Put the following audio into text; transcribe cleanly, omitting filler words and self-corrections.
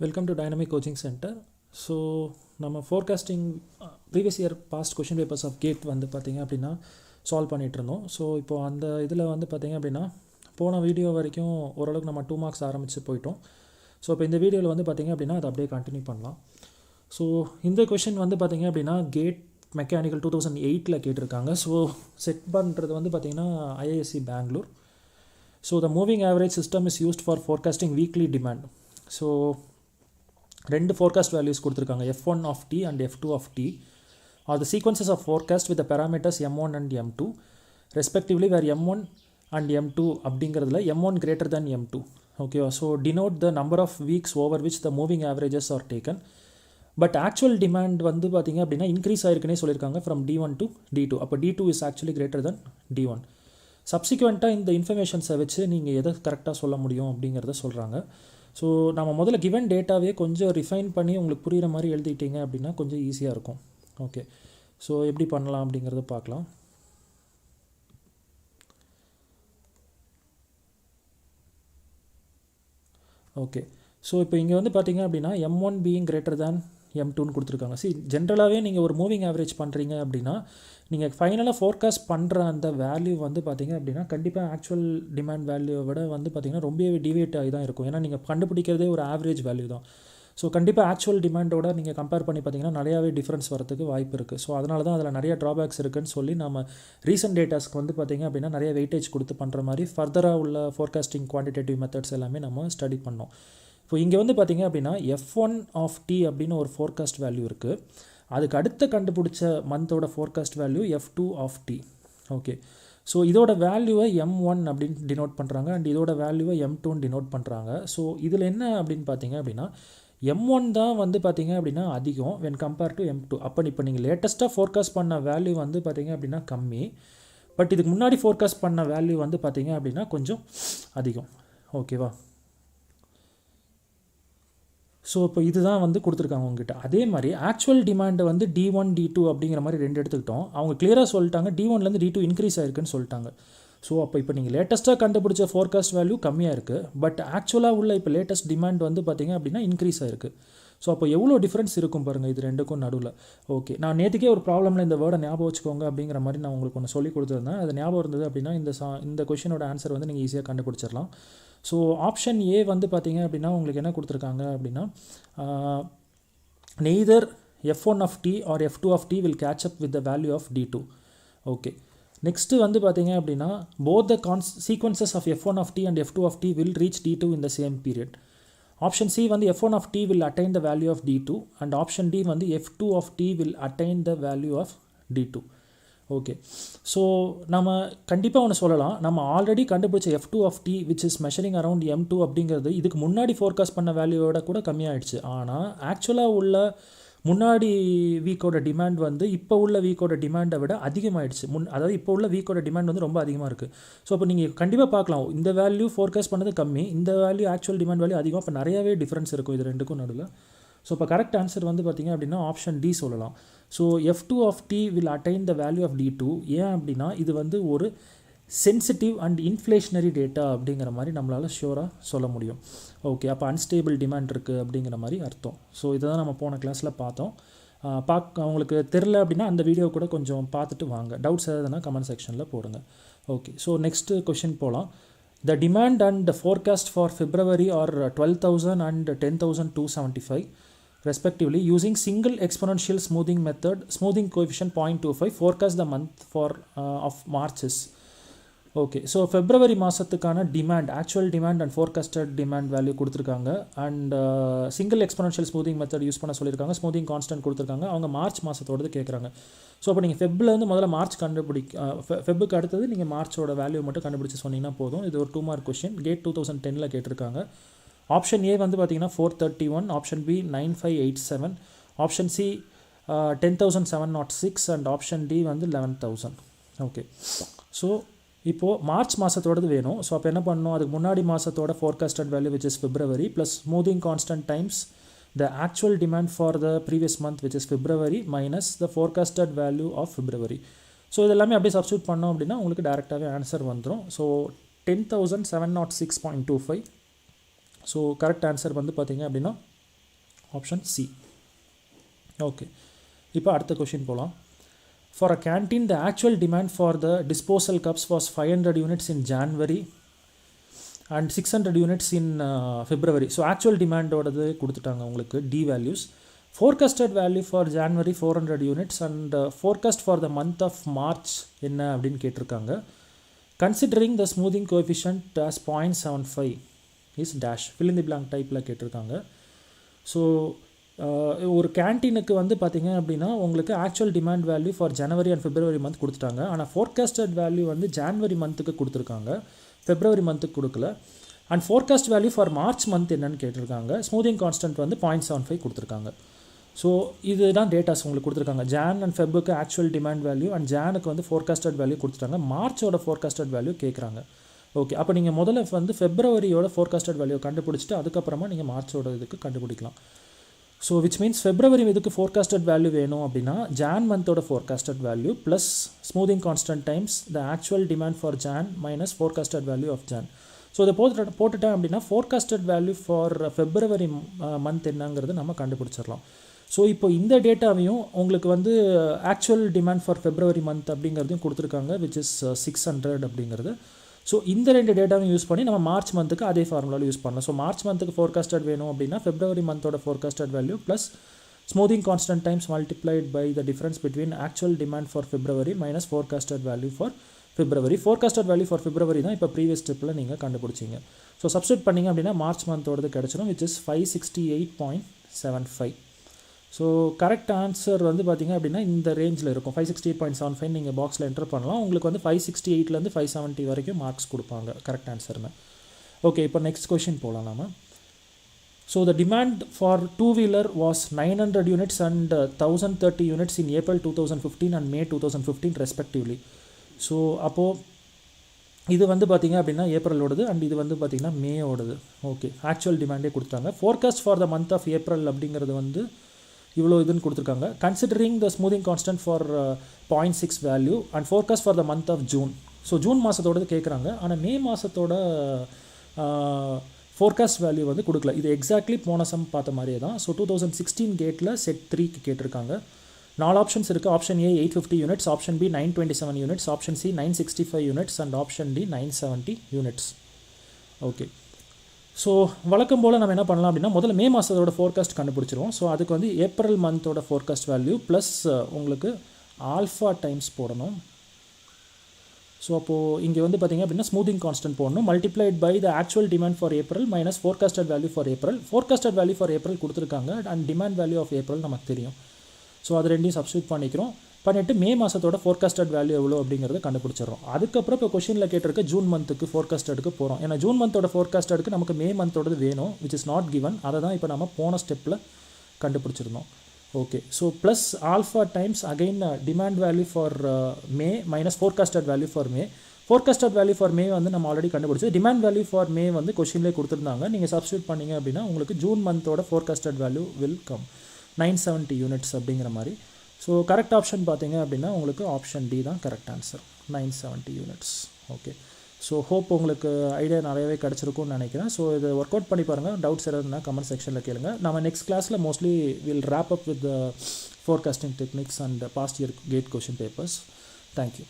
Welcome to Dynamic Coaching Center. So நம்ம forecasting previous year past question papers of GATE வந்து பார்த்திங்க அப்படின்னா solve பண்ணிகிட்டு இருந்தோம். ஸோ இப்போது அந்த இதில் வந்து பார்த்திங்க அப்படின்னா போன வீடியோ வரைக்கும் ஓரளவுக்கு நம்ம 2 மார்க்ஸ் ஆரம்பித்து போயிட்டோம். ஸோ இப்போ இந்த வீடியோவில் வந்து பார்த்திங்க அப்படின்னா அதை அப்படியே கண்டினியூ பண்ணலாம். ஸோ இந்த கொஷின் வந்து பார்த்திங்க அப்படின்னா கேட் மெக்கானிக்கல் 2008 கேட்டிருக்காங்க. ஸோ செட் பண்ணுறது வந்து பார்த்திங்கன்னா IISc Bangalore. So the moving average system is used for forecasting weekly demand. So ரெண்டு forecast values கொடுத்துருக்காங்க, f1 of t and f2 of t are the sequences of forecast with the parameters m1 and m2 respectively, where m1 and m2 அப்படிங்கிறதுல m1 greater than m2. okay, so denote the number of weeks over which the moving averages are taken. But actual demand வந்து பார்த்திங்க அப்படின்னா increase ஆயிருக்குன்னே சொல்லியிருக்காங்க from d1 to d2. அப்போ d2 is actually greater than d1. சப்சிக்வெண்ட்டாக இந்த இன்ஃபர்மேஷன்ஸை வச்சு நீங்கள் எதை கரெக்டாக சொல்ல முடியும் அப்படிங்கிறத சொல்கிறாங்க. ஸோ நம்ம முதல்ல கிவன் டேட்டாவே கொஞ்சம் ரிஃபைன் பண்ணி உங்களுக்கு புரிகிற மாதிரி எழுதிட்டீங்க அப்படின்னா கொஞ்சம் ஈஸியாக இருக்கும். ஓகே, ஸோ எப்படி பண்ணலாம் அப்படிங்கிறத பார்க்கலாம். ஓகே, ஸோ இப்போ இங்கே வந்து பார்த்தீங்க அப்படின்னா m1 பீயிங் கிரேட்டர் தேன் m2ன்னு கொடுத்துருக்காங்க. ஜென்ரலாகவே நீங்கள் ஒரு மூவிங் ஆவரேஜ் பண்ணுறீங்க அப்படின்னா நீங்கள் ஃபைனலாக ஃபோர்காஸ்ட் பண்ணுற அந்த வேல்யூ வந்து பார்த்திங்க அப்படின்னா கண்டிப்பாக ஆக்சுவல் டிமாண்ட் வேல்யூவை விட வந்து பார்த்திங்கன்னா ரொம்பவே டிவேட் ஆகி தான் இருக்கும். ஏன்னா நீங்கள் கண்டுபிடிக்கிறதே ஒரு ஆவரேஜ் வேல்யூ தான். ஸோ கண்டிப்பாக ஆக்சுவல் டிமாண்டோட நீங்கள் கம்பேர் பண்ணி பார்த்திங்கன்னா நிறையாவே டிஃப்ரென்ஸ் வரதுக்கு வாய்ப்பு இருக்குது. ஸோ அதனால தான் அதில் நிறைய ட்ராபேக்ஸ் இருக்குதுன்னு சொல்லி நம்ம ரீசெண்ட் டேட்டாஸ்க்கு வந்து பார்த்திங்க அப்படின்னா நிறைய வெயிட்டேஜ் கொடுத்து பண்ணுற மாதிரி ஃபர்தராக உள்ள ஃபோர்காஸ்டிங் குவான்டிடேட்டிவ் மெத்தட்ஸ் எல்லாமே நம்ம ஸ்டடி பண்ணோம். இப்போ இங்கே வந்து பார்த்திங்க அப்படின்னா f1 of t அப்படின்னு ஒரு ஃபோர்காஸ்ட் வேல்யூ இருக்குது. அதுக்கு அடுத்த கண்டுபிடிச்ச மந்தோட forecast value f2 of t. Okay, so இதோட வேல்யூவை m1 அப்படின்னு டினோட் பண்ணுறாங்க அண்ட் இதோட வேல்யூவை m2ன்னு டினோட் பண்ணுறாங்க. ஸோ இதில் என்ன அப்படின்னு பார்த்தீங்க அப்படின்னா m1 தான் வந்து பார்த்திங்க அப்படின்னா அதிகம் வென் கம்பேர் டு m2. அப்போ இப்போ நீங்கள் லேட்டஸ்ட்டாக ஃபோர்காஸ்ட் பண்ண வேல்யூ வந்து பார்த்திங்க அப்படின்னா கம்மி, பட் இதுக்கு முன்னாடி ஃபோர்காஸ்ட் பண்ண வேல்யூ வந்து பார்த்திங்க அப்படின்னா கொஞ்சம் அதிகம். ஓகேவா? ஸோ இப்போ இதுதான் வந்து கொடுத்துருக்காங்க உங்ககிட்ட. அதே மாதிரி ஆக்சுவல் டிமாண்டை வந்து d1 d2 அப்படிங்கிற மாதிரி ரெண்டு எடுத்துக்கிட்டோம். அவங்க கிளியராக சொல்லிட்டாங்க d1லேருந்து d2 இன்க்ரீஸ் ஆயிருக்குன்னு சொல்லிட்டாங்க. ஸோ அப்போ இப்போ நீங்கள் லேட்டஸ்ட்டாக கண்டுபிடிச்ச ஃபோர்காஸ்ட் வேல்யூ கம்மியாக இருக்குது, பட் ஆக்சுவலாக உள்ள இப்போ லேட்டஸ்ட் டிமாண்ட் வந்து பார்த்திங்க அப்படின்னா இன்க்ரீஸ் ஆயிருக்கு. ஸோ அப்போ எவ்வளோ டிஃப்ரென்ஸ் இருக்கும் பாருங்கள் இது ரெண்டுக்கும் நடுவில். ஓகே, நான் நேற்றுக்கே ஒரு ப்ராப்ளமில் இந்த வேர்டை ஞாபகம் வச்சுக்கோங்க அப்படிங்கிற மாதிரி நான் உங்களுக்கு ஒன்று சொல்லி கொடுத்துருந்தேன். அது ஞாபகம் இருந்தது அப்படின்னா இந்த கொஷினோட ஆன்சர் வந்து நீங்கள் ஈஸியாக கண்டுபிடிச்சிடலாம். ஸோ ஆப்ஷன் ஏ வந்து பார்த்திங்க அப்படின்னா உங்களுக்கு என்ன கொடுத்துருக்காங்க அப்படின்னா neither f1 of t or f2 of t will catch up with the value of d2. Okay, next வந்து பார்த்திங்க அப்படின்னா both the sequences of f1 of t and f2 of t will reach d2 in the same period. Option C வந்து f1 of t will attain the value of d2 and option D வந்து f2 of t will attain the value of d2. Okay, so நம்ம கண்டிப்பாக ஒன்று சொல்லலாம், நம்ம already கண்டுபிடிச்ச f2 of t which is measuring around m2 அப்படிங்கிறது இதுக்கு முன்னாடி ஃபோர்காஸ்ட் பண்ண வேல்யூவோட கூட கம்மியாகிடுச்சு. ஆனால் ஆக்சுவலாக உள்ள முன்னாடி வீக்கோட டிமாண்ட் வந்து இப்போ உள்ள வீக்கோட டிமாண்டை விட அதிகமாகிடுச்சு. அதாவது இப்போ உள்ள வீக்கோட டிமாண்ட் வந்து ரொம்ப அதிகமாக இருக்குது. ஸோ அப்போ நீங்கள் கண்டிப்பாக பார்க்கலாம் இந்த வேல்யூ ஃபோர்காஸ்ட் பண்ணது கம்மி, இந்த வேல்யூ ஆக்சுவல் டிமாண்ட் வேல்யூ அதிகம். இப்போ நிறையாவே டிஃப்ரென்ஸ் இருக்கும் இது ரெண்டுக்கும் நடுவில். ஸோ இப்போ கரெக்ட் ஆன்சர் வந்து பார்த்திங்க அப்படின்னா ஆப்ஷன் டி சொல்லலாம். So f2 of t will attain the value of d2. ஏன் அப்படின்னா இது வந்து ஒரு சென்சிட்டிவ் அண்ட் இன்ஃப்ளேஷனரி டேட்டா அப்படிங்கிற மாதிரி நம்மளால் ஷியோராக சொல்ல முடியும். ஓகே, அப்போ அன்ஸ்டேபிள் டிமாண்ட் இருக்குது அப்படிங்கிற மாதிரி அர்த்தம். ஸோ இதை தான் நம்ம போன கிளாஸில் பார்த்தோம். அவங்களுக்கு தெரில அப்படின்னா அந்த வீடியோ கூட கொஞ்சம் பார்த்துட்டு வாங்க. டவுட்ஸ் எதாவதுன்னா கமெண்ட் செக்ஷனில் போடுங்க. ஓகே, ஸோ நெக்ஸ்ட்டு கொஷின் போகலாம். The demand and the forecast for February are 12,000 and 10,275 respectively. Using single exponential smoothing method, smoothing coefficient 0.25, forecast the month for of March is. Okay, so February மாதத்துக்கான demand actual demand and forecasted demand value கொடுத்துருக்காங்க and single exponential smoothing method use பண்ண சொல்லியிருக்காங்க. Smoothing constant கொடுத்துருக்காங்க. அவங்க March மாதத்தோடது கேட்குறாங்க. So அப்போ நீங்கள் ஃபெப்லேருந்து முதல்ல மார்ச் ஃபெப்புக்கு அடுத்தது நீங்கள் மார்ச்சோட வேல்யூ மட்டும் கண்டுபிடிச்சி சொன்னீங்கன்னா போதும். இது ஒரு 2 மார்க் கொஷின், கேட் 2010 கேட்டிருக்காங்க. ஆப்ஷன் ஏ வந்து பார்த்திங்கன்னா 431, option B 9587, option C 10,706 and option D வந்து 11,000. ஓகே, ஸோ இப்போது மார்ச் மாதத்தோடது வேணும். ஸோ அப்போ என்ன பண்ணணும், அதுக்கு முன்னாடி மாதத்தோட forecasted value which is February plus smoothing constant times the actual demand for the previous month which is February minus the forecasted value of February. So இதெல்லாமே அப்படியே சப்ஸ்டியூட் பண்ணோம் அப்படின்னா உங்களுக்கு டேரெக்டாகவே ஆன்சர் வந்துடும். ஸோ 10,706.25. ஸோ கரெக்ட் ஆன்சர் வந்து பார்த்திங்க அப்படின்னா ஆப்ஷன் சி. ஓகே, இப்போ அடுத்த கொஷின் போகலாம். For a canteen, the actual demand for the disposal cups was 500 units in January and 600 units in February. So actual demand ஓடது கொடுத்துட்டாங்க உங்களுக்கு D values. Forecasted value for January 400 units and forecast for the month of March என்ன அப்படின்னு கேட்டிருக்காங்க. Considering the smoothing coefficient as 0.75 is dash. Fill in the blank டைப்பில் கேட்டிருக்காங்க. So ஒரு கேன்டீனுக்கு வந்து பார்த்திங்க அப்படின்னா உங்களுக்கு actual demand value for January and February month கொடுத்துட்டாங்க. ஆனால் ஃபோர்காஸ்டட் வேல்யூ வந்து ஜான்வரி மந்த்துக்கு கொடுத்துருக்காங்க, ஃபெப்ரவரி மந்த்துக்கு கொடுக்கல. And forecast value for March month என்னன்னு கேட்டிருக்காங்க. ஸ்மூதிங் கான்ஸ்டன்ட் வந்து 0.75 கொடுத்துருக்காங்க. ஸோ இதுதான் டேட்டாஸ் உங்களுக்கு கொடுத்துருக்காங்க. ஜான் அண்ட் ஃபெப்புக்கு ஆக்சுவல் டிமாண்ட் வேல்யூ அண்ட் ஜானுக்கு வந்து ஃபோர்காஸ்டட் வேல்யூ கொடுத்துட்டாங்க. மார்ச்சோட ஃபோர்காஸ்டட் வேல்யூ கேட்குறாங்க. ஓகே, அப்போ நீங்கள் முதல்ல வந்து ஃபெப்ரவரியோட ஃபோர்காஸ்டட் வேல்யூ கண்டுபிடிச்சிட்டு அதுக்கப்புறமா நீங்கள் மார்ச்சோட இதுக்கு கண்டுபிடிக்கலாம். ஸோ விச் மீன்ஸ் ஃபெப்ரவரி இதுக்கு ஃபோர்காஸ்டட் வேல்யூ வேணும் அப்படின்னா ஜான் மந்தோட forecasted value plus smoothing constant times the actual demand for Jan minus forecasted value of Jan. So இதை போட்டுட்டேன் அப்படின்னா forecasted value for February month என்னங்கிறது நம்ம கண்டுபிடிச்சிடலாம். ஸோ இப்போ இந்த டேட்டாவையும் உங்களுக்கு வந்து actual demand for February month அப்படிங்கிறதையும் கொடுத்துருக்காங்க, விச் இஸ் 600 அப்படிங்கிறது. ஸோ இந்த ரெண்டு டேட்டாவையும் யூஸ் பண்ணி நம்ம மார்ச் மந்த்துக்கு அதே ஃபார்முலாவில் யூஸ் பண்ணலாம். ஸோ மார்ச் மந்த்துக்கு ஃபோர்காஸ்டட் வேணும் அப்படின்னா ஃபெப்ரவரி மந்தோட forecasted value plus smoothing constant times multiplied by the difference between actual demand for February minus forecasted value for February. Forecasted value for February தான் இப்போ ப்ரீவியஸ் ஸ்டெப்பில் நீங்கள் கண்டுபிடிச்சிங்க. ஸோ சப்ஸ்டிட் பண்ணிங்க அப்படின்னா மார்ச் மந்தோடது கிடச்சிடும், which is 568.75. So correct answer வந்து பார்த்திங்க அப்படின்னா இந்த ரேஞ்சில் இருக்கும். 568.75 நீங்கள் பாக்ஸில் என்டர் பண்ணலாம். உங்களுக்கு வந்து 568லேருந்து 570 வரைக்கும் மார்க்ஸ் கொடுப்பாங்க கரெக்ட் ஆன்சர்னு. ஓகே, இப்போ நெக்ஸ்ட் கொஷின் போகலாம் நாம. So the demand for two wheeler was 900 units and 1030 units in April 2015 and May 2015 respectively. So அப்போது இது வந்து பார்த்திங்க அப்படின்னா ஏப்ரலோடது அண்ட் இது வந்து பார்த்திங்கன்னா மேயோடது. ஓகே, ஆக்சுவல் டிமாண்டே கொடுத்தாங்க. Forecast for the month of April அப்படிங்கிறது வந்து இவ்வளோ இதுன்னு கொடுத்துருக்காங்க. Considering the smoothing constant for 0.6 value and forecast for the month of June. So June மாதத்தோடது கேட்குறாங்க, ஆனால் மே மாதத்தோட ஃபோர்காஸ்ட் வேல்யூ வந்து கொடுக்கல. இது எக்ஸாக்ட்லி போன சம் பார்த்த மாதிரியே தான். ஸோ 2016 கேட்டில் செட் 3க்கு கேட்டிருக்காங்க. 4 ஆப்ஷன்ஸ் இருக்குது. Option A 850 units, option B 927 units, option C 965 units and option D 970 units. Okay, so வழக்கம் போல் நம்ம என்ன பண்ணலாம் அப்படின்னா முதல்ல மே மாதத்தோட ஃபோர்காஸ்ட் கண்டுபிடிச்சிருவோம். ஸோ அதுக்கு வந்து ஏப்ரல் மந்தோட ஃபோர்காஸ்ட் வேல்யூ ப்ளஸ் உங்களுக்கு ஆல்ஃபா டைம்ஸ் போடணும். ஸோ அப்போது இங்கே வந்து பார்த்திங்க அப்படின்னா ஸ்மூதிங் கான்ஸ்டன்ட் போடணும், multiplied by the actual demand for April minus forecasted value for April. Forecasted value for April கொடுத்துருக்காங்க and demand value of April நமக்கு தெரியும். ஸோ அது ரெண்டையும் சப்ஸ்டியூட் பண்ணிவிட்டு மே மாதத்தோட ஃபோர்காஸ்டட் வேல்யூ எவ்வளோ அப்படிங்கிறத கண்டுபிடிச்சிடறோம். அதுக்கப்புறம் இப்போ கொஷினில் கேட்டிருக்க ஜூன் மந்த்துக்கு ஃபோர்காஸ்டடுக்கு போகிறோம். ஏன்னா ஜூன் மந்தோட ஃபோர்காஸ்டடுக்கு நமக்கு மே மந்தோடது வேணும், விச் இஸ் நாட் கிவன். அதை தான் இப்போ நம்ம போன ஸ்டெப்பில் கண்டுபிடிச்சிருந்தோம். Okay, so plus alpha times again demand value for May minus forecasted value for May. Forecasted value for May வந்து நம்ம ஆல்ரெடி கண்டுபிடிச்சது. டிமாண்ட் வேல்யூ ஃபார் மே வந்து கொஷின்லேயே கொடுத்துருந்தாங்க. நீங்கள் சப்ஸ்டியூட் பண்ணிங்க அப்படின்னா உங்களுக்கு ஜூன் மந்தோட forecasted value will come 970 units அப்படிங்கிற மாதிரி. ஸோ கரெக்ட் ஆப்ஷன் பார்த்தீங்க அப்படின்னா உங்களுக்கு ஆப்ஷன் டி தான் correct answer, 970 units. Okay, so hope உங்களுக்கு ஐடியா நிறையவே கிடச்சிருக்கும்னு நினைக்கிறேன். ஸோ இதை ஒர்க் அவுட் பண்ணி பாருங்கள். டவுட்ஸ் எதுனா கமெண்ட் செக்ஷனில் கேளுங்க. நம்ம நெக்ஸ்ட் கிளாஸில் mostly will wrap up with forecasting techniques and past year GATE question papers. Thank you.